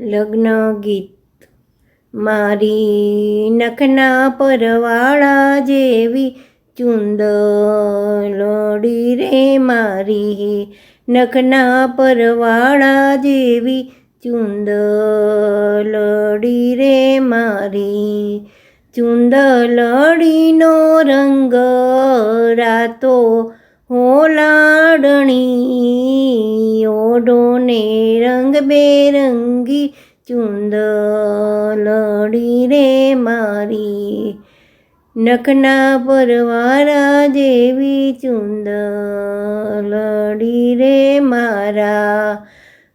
લગ્ન ગીત. મારી નખના પરવાળા જેવી ચુંદલડી રે, મારી નખના પરવાળા જેવી ચુંદલડી રે, મારી ચુંદલડીનો રંગ રાતો હોલાડણી, ઓઢોને રંગબેરંગી ચુંદલડી રે, મારી નખના પરવાળા જેવી ચુંદલડી રે, મારા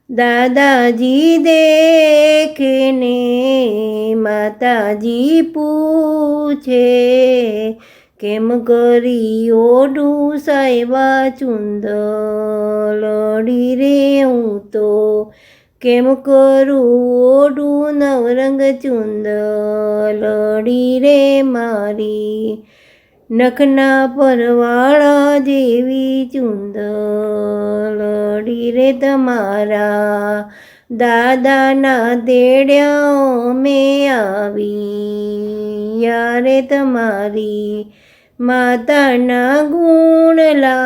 દાદાજી દેખે ને માતાજી પૂછે, કેમ કરી ઓઢું સાહેબા ચુંદલડી રે, હું તો કેમ કરું ઓઢું નવરંગ ચુંદલડી રે, મારી નખના પરવાળા જેવી ચુંદલડી રે, તમારા દાદાના તેડ્યા મેં આવી યારે, તમારી માતાના ગુણલા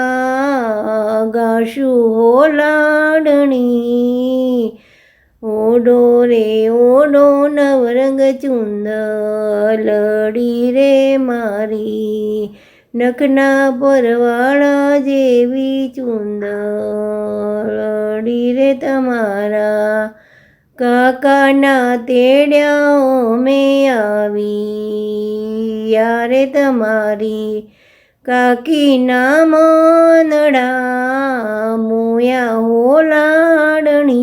ગાશું હોલાડણી, ઓઢો રે ઓઢો નવરંગ ચુંદલડી રે, મારી નખના પરવાળા જેવી ચુંદલડી રે, તમારા કાકાના તેડ્યા મેં આવી યારે, તમારી કાકીના મનડા મોયા હોલાડણી,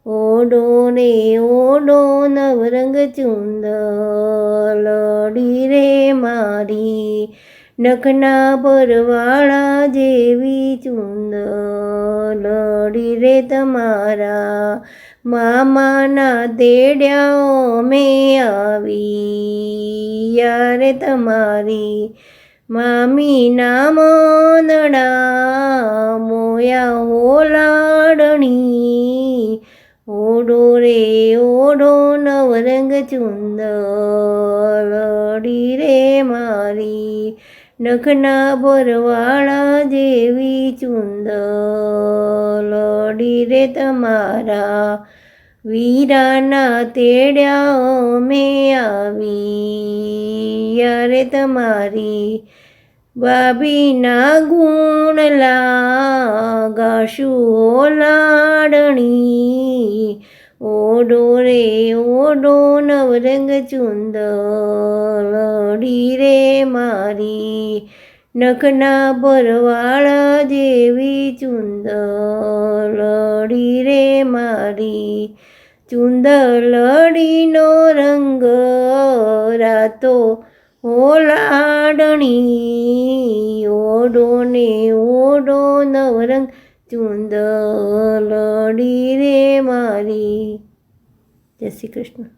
ઓઢો રે ઓઢો નવરંગ ચુંદલડી રે, મારી નખના પરવાળા જેવી ચુંદલડી રે, તમારા મામાના તેડ્યા મેં આવી યારે, તમારી મામીના મનડા મોયા હોલાડણી, ઓઢો રે ઓઢો નવરંગ ચુંદલડી રે, મારી નખના પરવાળા જેવી ચુંદલડી રે, તમારા વીરાના તેડ્યા મેં આવી યારે, તમારી ભાભીના ગુણલા ગાશું હોલાડણી, ઓઢો રે ઓઢો નવરંગ ચુંદલડી રે, મારી નખના પરવાળા જેવી ચુંદલડી રે, મારી ચુંદલડીનો રંગ રાતો હોલાડણી, ઓઢો ને ઓઢો નવરંગ ચુંદલડી રે, મારી. જય શ્રી કૃષ્ણ.